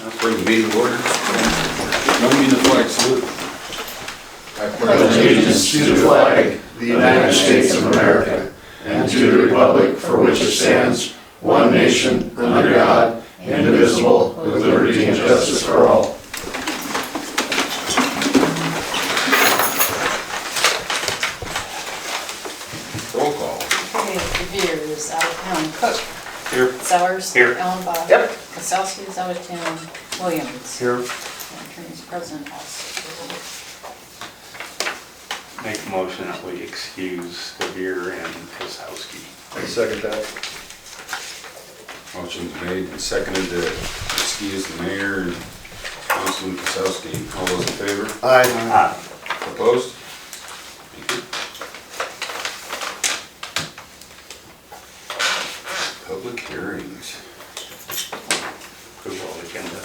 Let's bring the meeting to order. Join me in the flag salute. I pledge allegiance to the flag of the United States of America and to the republic for which it stands, one nation, under God, indivisible, with liberty and justice for all. Roll call. Okay, DeVere is out of town. Cook. Here. Sellers. Here. Ellenbach. Yep. Kasowski is out of town. Williams. Here. And Attorney's present also. Make a motion that we excuse DeVere and Kasowski. I second that. Motion's made and seconded to excuse the mayor and Councilman Kasowski. All those in favor? Aye. Opposed? Thank you. Public hearings. Approval agenda.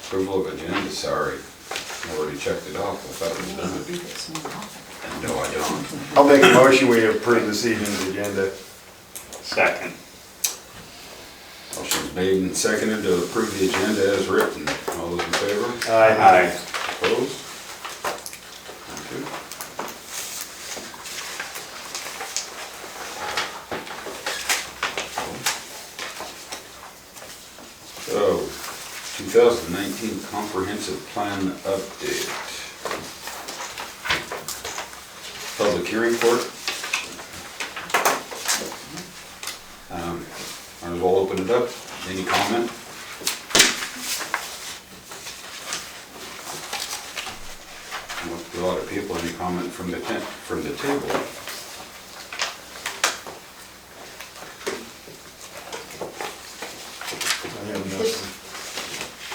Approval of agenda, sorry. I already checked it off. I thought it was done. Read it some more often. No, I don't. I'll make a motion we approve this evening's agenda. Second. Motion's made and seconded to approve the agenda as written. All those in favor? Aye. Opposed? Thank you. So, 2019 Comprehensive Plan Update. Public hearing for it. Might as well open it up. Any comment? With a lot of people, any comment from the table?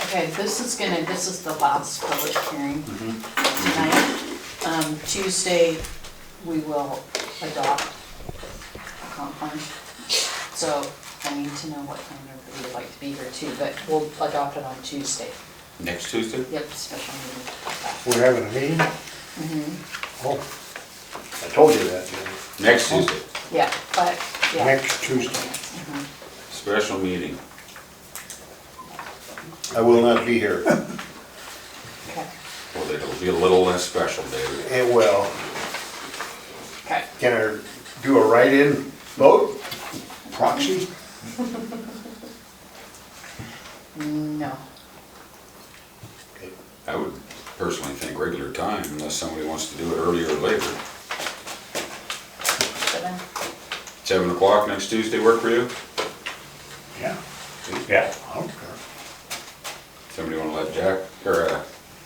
Okay, this is the last public hearing tonight. Tuesday, we will adopt a comp plan. So I need to know what time everybody would like to be here too, but we'll adopt it on Tuesday. Next Tuesday? Yep, special meeting. We're having a meeting? Oh, I told you that, Next Tuesday, Yeah, but, yeah. next Tuesday. Mhm. special meeting. I will not be here. Okay, Well, it'll be a little less special, David. It will. okay. Can I do a write-in vote? Proxy? No. I would personally think regular time unless somebody wants to do it earlier or later. 7? 7 o'clock next Tuesday work for you? Yeah, Yeah, I don't care. Somebody want to let Jack, or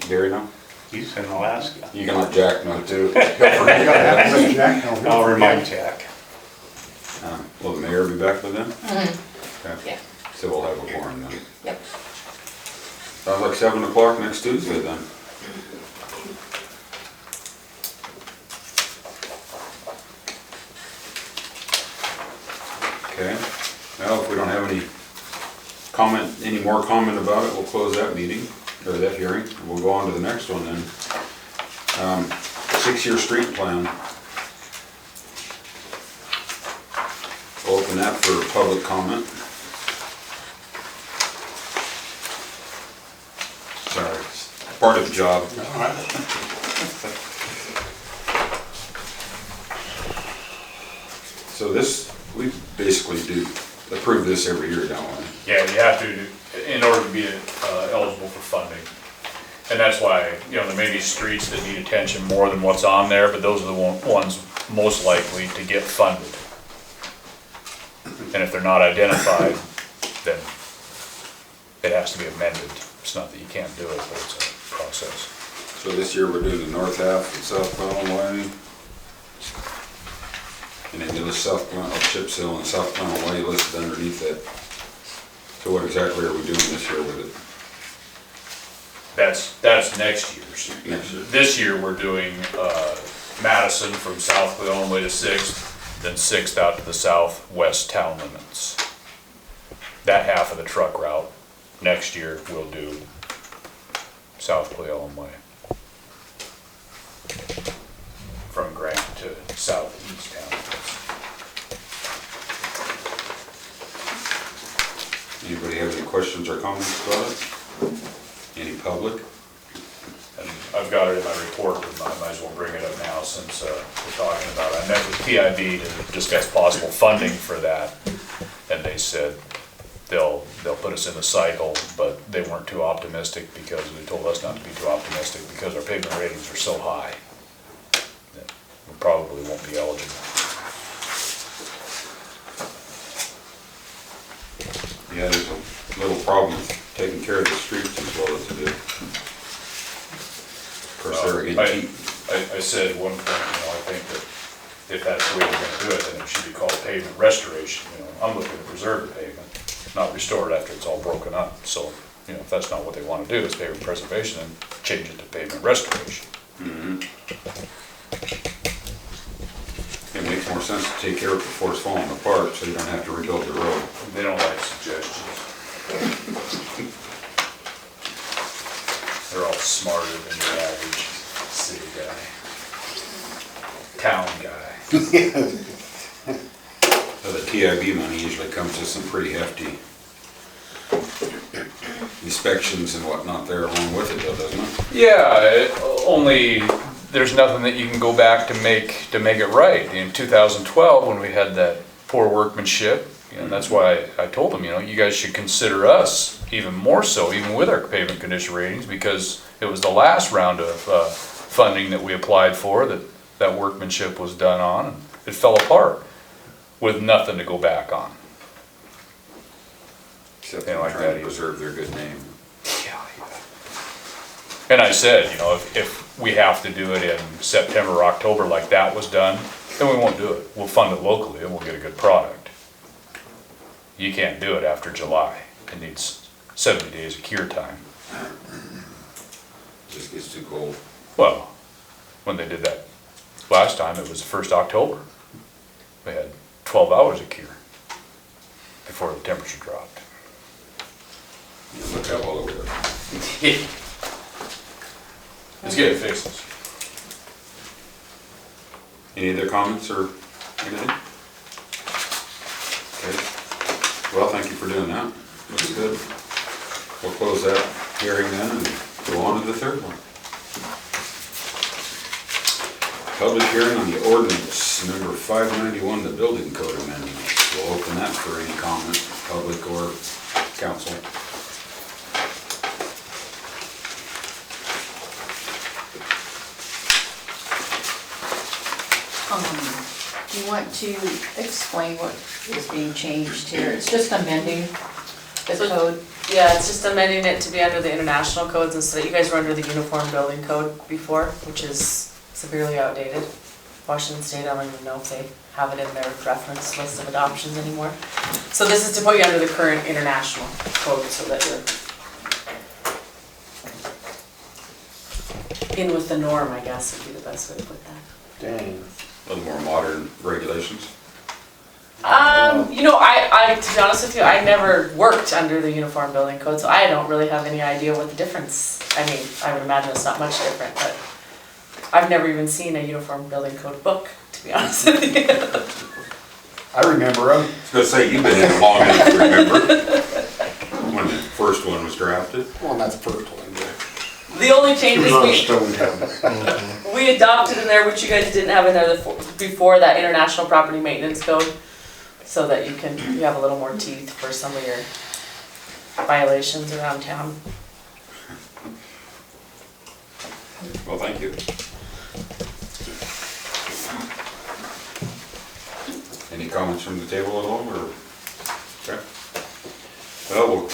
Gary know? he's in Alaska. You can let Jack know too. Let Jack know. I'll remind Jack. Will the mayor be back by then? Okay. Yeah, So we'll have a forum then. yep. Sounds like 7 o'clock next Tuesday then. Okay, well, if we don't have any more comment about it, we'll close that meeting, or that hearing, and we'll go on to the next one then. 6-year street plan. We'll open that for public comment. Sorry, it's part of the job. So this, we basically do approve this every year, don't we? Yeah, you have to, in order to be eligible for funding. And that's why, there may be streets that need attention more than what's on there, but those are the ones most likely to get funded. And if they're not identified, then it has to be amended. It's not that you can't do it, but it's a process. So this year we're doing the north half and South Clellan Way. And then the South Clellan, Chips Hill and South Clellan Way listed underneath that. So what exactly are we doing this year with it? That's next year's. Next year? This year, we're doing Madison from South Cle Elum way to 6th, then 6th out to the southwest town limits. That half of the truck route. Next year, we'll do South Cle Elum way. From Grant to southeast town limits. Anybody have any questions or comments about it? Any public? And I've got it in my report, but I might as well bring it up now since we're talking about it. I met with PIB to discuss possible funding for that, and they said they'll put us in the cycle, but they weren't too optimistic because they told us not to be too optimistic because our pavement ratings are so high that we probably won't be eligible. Yeah, there's a little problem with taking care of the streets as well as it is. Of course, they're again cheap. I said at one point, I think that if that's the way we're gonna do it, then it should be called pavement restoration. I'm looking to preserve the pavement, not restore it after it's all broken up. So, if that's not what they wanna do, is pavement preservation, then change it to pavement restoration. It makes more sense to take care of it before it's falling apart, so you don't have to rebuild the road. They don't like suggestions. They're all smarter than the average city guy, town guy. So the TIB money usually comes with some pretty hefty inspections and whatnot there along with it though, doesn't it? Yeah, only there's nothing that you can go back to make it right. In 2012, when we had that poor workmanship, that's why I told them, you guys should consider us even more so, even with our pavement condition ratings, because it was the last round of funding that we applied for that workmanship was done on, and it fell apart with nothing to go back on. Except They they're like trying that to either. preserve their good name. Yeah. And I said, if we have to do it in September or October like that was done, then we won't do it. We'll fund it locally and we'll get a good product. You can't do it after July. It needs 70 days of cure time. Just gets too cold. Well, when they did that last time, it was the 1st October. We had 12 hours of cure before the temperature dropped. Look how well it works. Let's get it fixed. Any other comments or anything? Okay. Well, thank you for doing that. Looks good. We'll close that hearing then and go on to the third one. Public hearing on the ordinance, number 591, the building code amendments. We'll open that for any comment, public or council. Do you want to explain what is being changed here? It's just amending the code. Yeah, it's just amending it to be under the international codes instead. You guys were under the uniform building code before, which is severely outdated. Washington State, I don't even know if they have it in their reference list of adoptions anymore. So this is to put you under the current international code so that you're in with the norm, I guess would be the best way to put that. Dang. A little more modern regulations. I to be honest with you, I never worked under the uniform building code, so I don't really have any idea what the difference, I would imagine it's not much different, but I've never even seen a uniform building code book, to be honest with you. I remember them. I was gonna say, you've been in long enough to remember when the first one was drafted. Well, not the first one, but The only it changes was on Stone Town. we adopted in there, which you guys didn't have in there before, that international property maintenance code, so that you have a little more teeth for some of your violations around town. Well, thank you. Any comments from the table at all, or? Okay. Well, we'll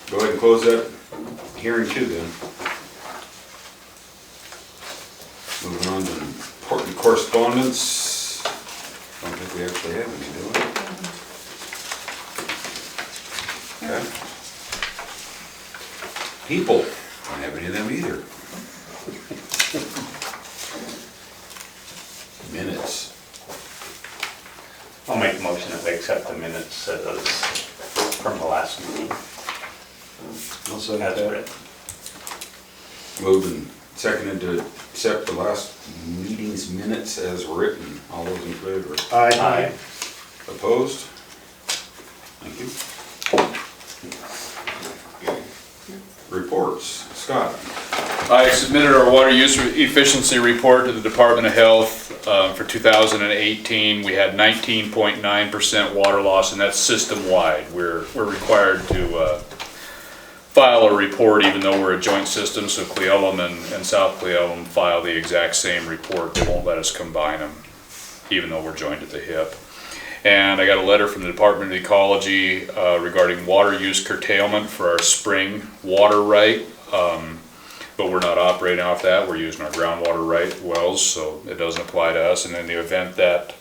go ahead and close that hearing too then. Moving on to important correspondence. Don't think we actually have any, do we? Okay. People, don't have any of them either. Minutes. I'll make a motion that we accept the minutes from the last meeting. I'll say That's that. it. Moved and seconded to accept the last meeting's minutes as written. All those in favor? Aye. Opposed? Thank you. Reports. Scott? I submitted our water use efficiency report to the Department of Health for 2018. We had 19.9% water loss, and that's system-wide. We're required to file a report even though we're a joint system, so Cle Elum and South Cle Elum file the exact same report. They won't let us combine them, even though we're joined at the hip. And I got a letter from the Department of Ecology regarding water use curtailment for our spring water right. But we're not operating off that. We're using our groundwater right wells, so it doesn't apply to us. And in the event that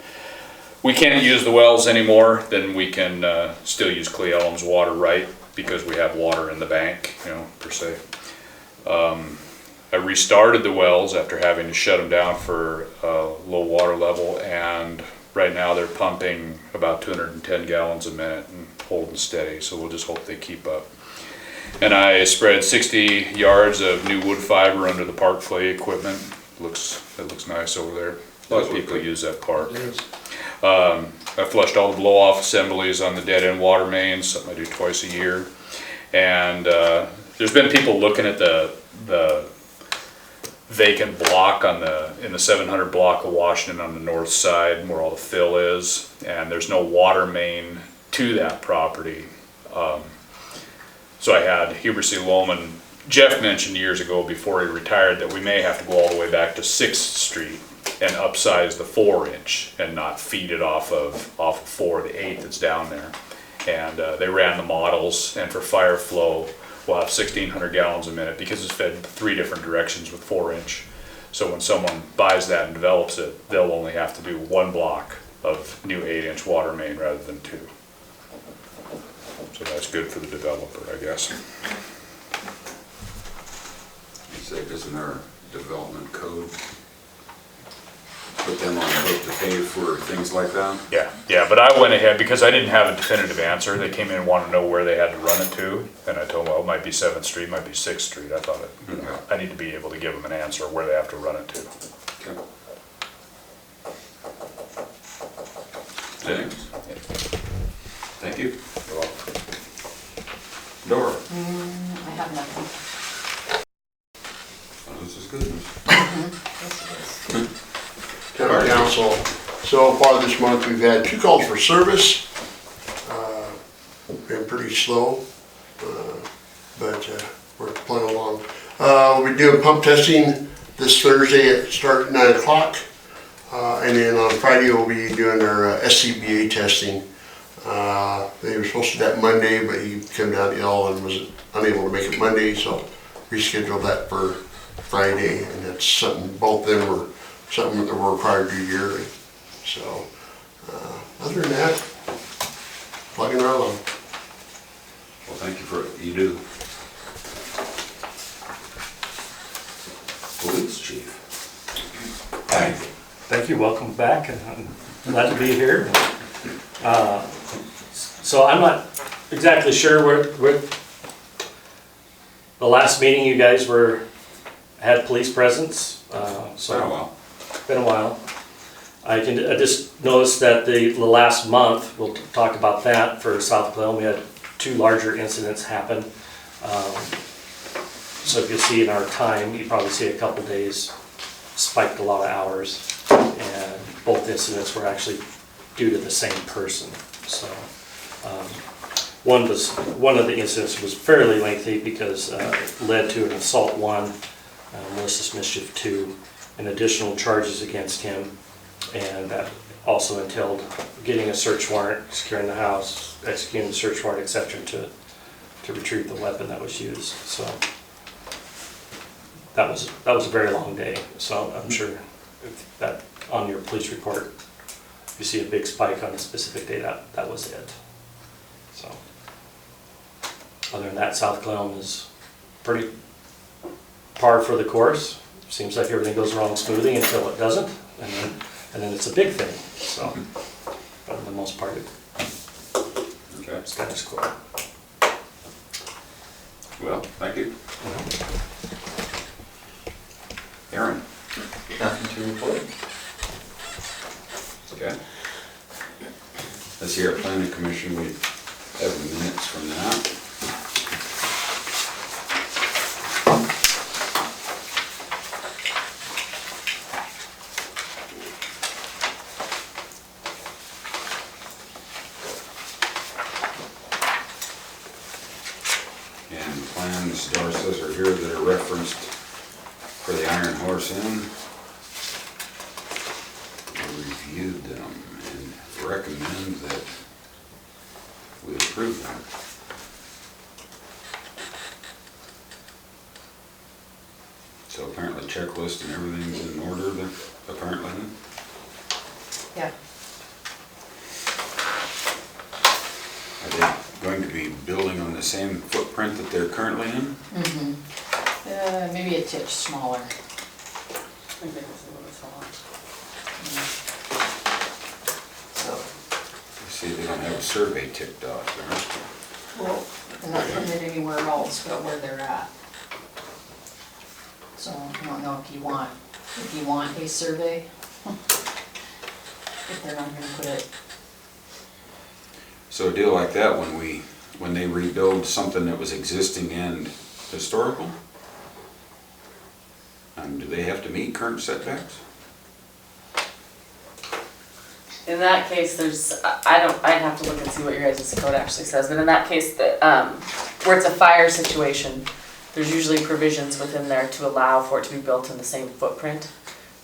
we can't use the wells anymore, then we can still use Cle Elum's water right because we have water in the bank, per se. I restarted the wells after having to shut them down for low water level, and right now they're pumping about 210 gallons a minute and holding steady, so we'll just hope they keep up. And I spread 60 yards of new wood fiber under the park clay equipment. It looks nice over there. A lot of people use that park. I flushed all the blow-off assemblies on the dead-end water mains, something I do twice a year. And there's been people looking at the vacant block in the 700 block of Washington on the north side where all the fill is, and there's no water main to that property. So I had Hubert C. Lohman, Jeff mentioned years ago before he retired that we may have to go all the way back to 6th Street and upsize the 4-inch and not feed it off of 4, the 8 that's down there. And they ran the models, and for fire flow, we'll have 1,600 gallons a minute because it's fed 3 different directions with 4-inch. So when someone buys that and develops it, they'll only have to do 1 block of new 8-inch water main rather than 2. So that's good for the developer, I guess. You said, isn't there a development code? Put them on the hook to pay for things like that? Yeah, but I went ahead because I didn't have a definitive answer. They came in and wanted to know where they had to run it to, and I told them, well, it might be 7th Street, it might be 6th Street. I thought I need to be able to give them an answer where they have to run it to. Okay. James? Thank you. You're welcome. Dora? I have nothing. Oh, this is good news. Yes, it is. Town Council, so far this month, we've had 2 calls for service. Been pretty slow, but we're plugging along. We'll be doing pump testing this Thursday start at 9 o'clock. And then on Friday, we'll be doing our SCBA testing. They were supposed to do that Monday, but he came down ill and was unable to make it Monday, so rescheduled that for Friday. And that's something, both of them were something that we're required to do yearly. So, other than that, plugging right along. Well, thank you for what you do. Police chief. Hi. Thank you, welcome back, and I'm glad to be here. So I'm not exactly sure where the last meeting you guys had police presence. So Been a while. been a while. I just noticed that the last month, we'll talk about that for South Cle Elum, we had 2 larger incidents happen. So if you see in our time, you probably see a couple days spiked a lot of hours, and both incidents were actually due to the same person. So one of the incidents was fairly lengthy because it led to an assault 1, malicious mischief 2, and additional charges against him, and that also entailed getting a search warrant, securing the house, executing the search warrant, etc., to retrieve the weapon that was used. So that was a very long day. So I'm sure if that on your police report, you see a big spike on a specific day, that was it. So other than that, South Cle Elum is pretty par for the course. Seems like everything goes along smoothly until it doesn't, and then it's a big thing. So, but for the most part, Okay. status quo. Well, thank you. Aaron? Nothing to report. Okay. This here at Planning Commission, we have minutes from that. and plans, Doris says, are here that are referenced for the Iron Horse Inn. We reviewed them and recommend that we approve them. So apparently checklist and everything's in order then, apparently then? Yeah. Are they going to be building on the same footprint that they're currently in? Maybe a titch smaller. I think it's a little smaller. So, You see, they don't have a survey ticked off there. well, they're not putting it anywhere else but where they're at. So I don't know if you want a survey. If they're not gonna put it, So a deal like that, when they rebuild something that was existing and historical, do they have to meet current setbacks? In that case, I'd have to look and see what your guys' code actually says, but in that case, where it's a fire situation, there's usually provisions within there to allow for it to be built in the same footprint.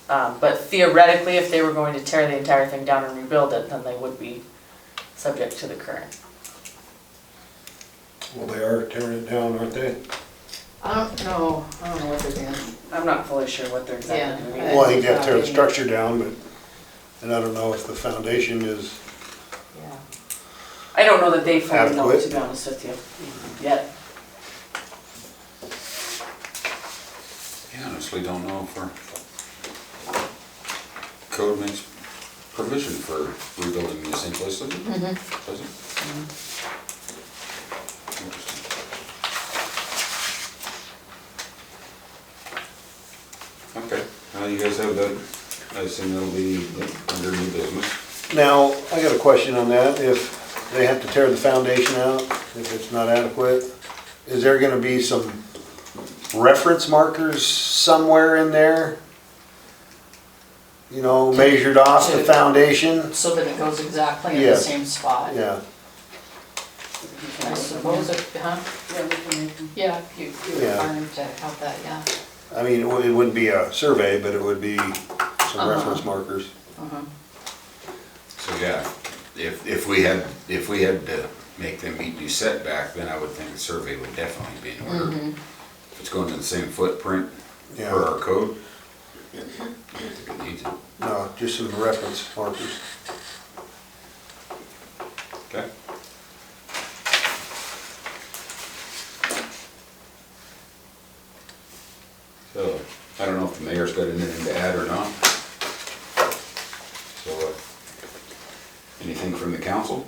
But theoretically, if they were going to tear the entire thing down and rebuild it, then they would be subject to the current. Well, they are tearing it down, aren't they? I don't know what they're doing. I'm not fully sure what they're exactly doing. Yeah. Well, I think they have to tear the structure down, but, and I don't know if the foundation is, Yeah. I don't know that they fully know, Adequate. to be honest with you, yet. Yeah, honestly don't know if our code makes provision for rebuilding in the same place, does it? Does it? Interesting. Okay, you guys have that, I assume that'll be under new business. now, I got a question on that. If they have to tear the foundation out, if it's not adequate, is there gonna be some reference markers somewhere in there? You know, measured off the foundation? So that it goes exactly in the Yes. same spot. Yeah, I suppose it, huh? Yeah, we can make them. Yeah, you Yeah. require them to have that, yeah. I mean, it wouldn't be a survey, but it would be some reference markers. So yeah, if we had to make them meet new setback, then I would think a survey would definitely be in order. If it's going to the same footprint per Yeah, our code, I think it needs it. no, just some reference markers. Okay. So, I don't know if the mayor's got anything to add or not. So, anything from the council?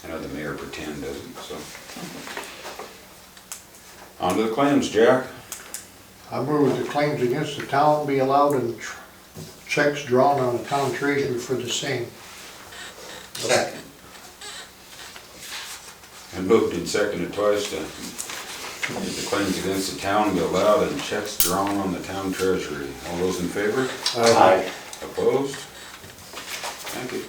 I know the mayor pretend doesn't, so. On to the claims, Jack. I move the claims against the town be allowed and checks drawn on the town treasury for the same. Second. And moved and seconded twice to have the claims against the town be allowed and checks drawn on the town treasury. All those in favor? Aye. Opposed? Thank you.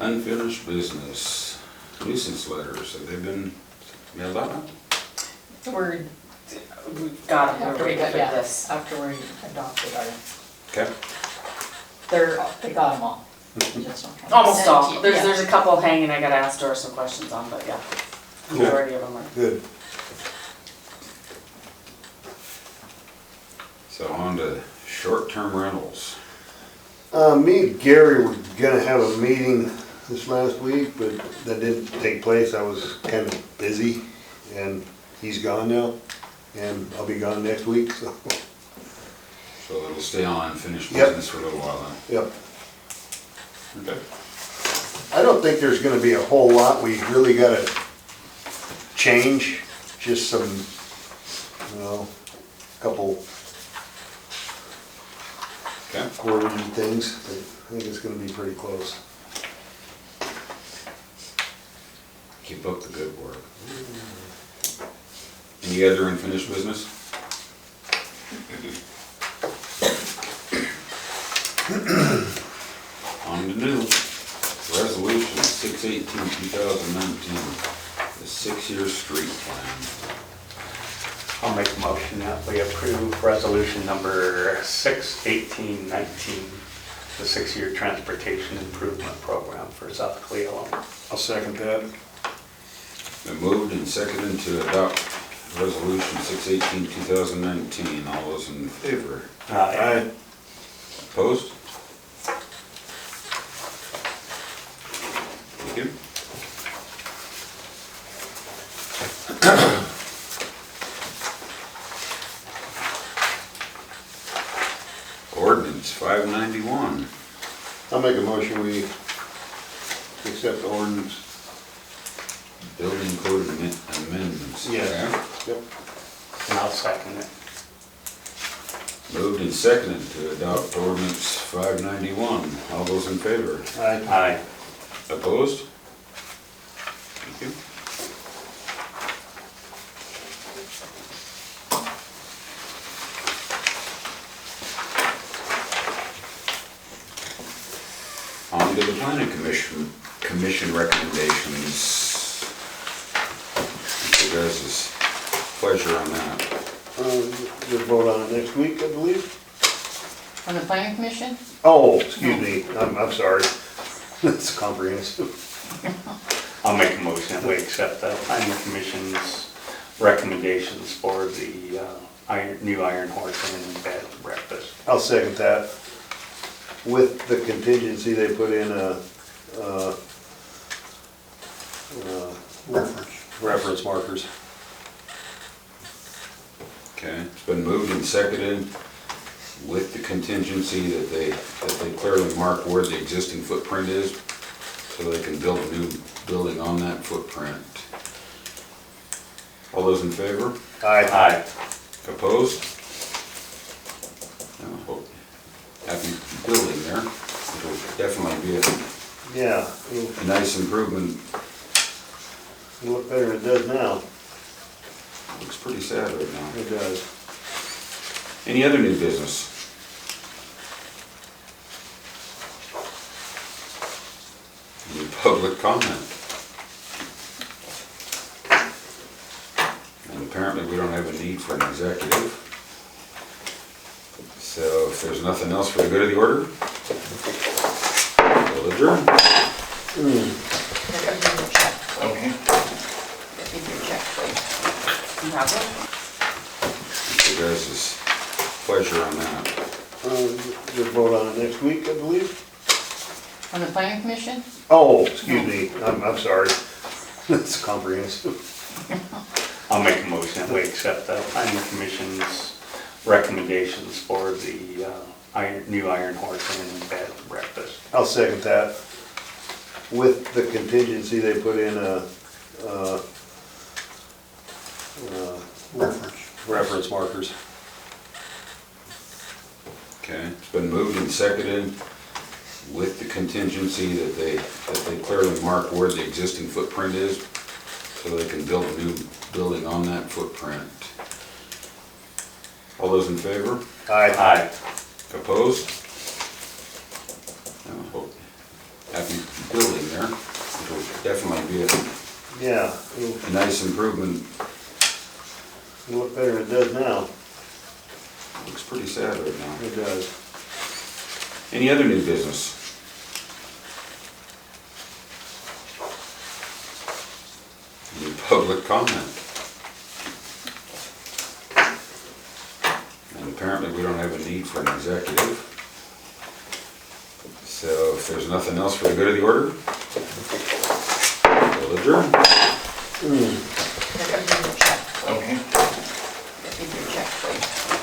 Unfinished business. Nuisance letters, have they been mailed out? We've got them, After we're we ready got, for yeah, this. after we adopted our, Okay. they got them all. Just don't have to Almost send all, you- there's, yeah. there's a couple hanging, I gotta ask Doris some questions on, but yeah. Cool. Majority of them are. Good. So on to short-term rentals. Me and Gary were gonna have a meeting this last week, but that didn't take place. I was kind of busy, and he's gone now, and I'll be gone next week, so. So it'll stay on unfinished Yep. business for a little while Yep. then. Okay. I don't think there's gonna be a whole lot we really gotta change, just some, you know, couple Okay. wording things, but I think it's gonna be pretty close. Keep up the good work. Any other unfinished business? On to new. Resolution 618 2019, the 6-year street plan. I'll make a motion that we approve resolution number 6/18/19, the 6-year transportation improvement program for South Cle Elum. I'll second that. Been moved and seconded to adopt resolution 6/18/2019. All those in favor? Aye. Opposed? Thank you. Ordinance 591. I'll make a motion, we accept the ordinance. Building code amendments. Yes. Okay. Yep. And I'll second it. Moved and seconded to adopt ordinance 591. All those in favor? Aye. Opposed? Thank you. On to the planning commission recommendations. What's your guys' pleasure on that? Just vote on it next week, I believe. On the planning commission? Oh, excuse me, I'm sorry. That's comprehensive. I'll make a motion that we accept the planning commission's recommendations for the new Iron Horse Inn and bed and breakfast. I'll second that. With the contingency, they put in a reference markers. Okay, it's been moved and seconded with the contingency that they clearly mark where the existing footprint is, so they can build a new building on that footprint. All those in favor? Aye. Opposed? I hope happy building there. It'll definitely be Yeah, a nice improvement. it'll look better than it does now. Looks pretty sad right now. It does. Any other new business? Any public comment? And apparently we don't have a need for an executive. So if there's nothing else for the good of the order, we'll adjourn. Okay. Give your check, please. You have it? What's your guys' pleasure on that? Just vote on it next week, I believe. On the planning commission? Oh, excuse me, I'm sorry. That's comprehensive. I'll make a motion that we accept the planning commission's recommendations for the new Iron Horse Inn and bed and breakfast. I'll second that. With the contingency, they put in a reference markers. Okay, it's been moved and seconded with the contingency that they clearly mark where the existing footprint is, so they can build a new building on that footprint. All those in favor? Aye. Opposed? I hope happy building there. It'll definitely be Yeah, a nice improvement. it'll look better than it does now. Looks pretty sad right now. It does. Any other new business? Any public comment? And apparently we don't have a need for an executive. So if there's nothing else for the good of the order, we'll adjourn. Give your check. Okay. Give your check, please.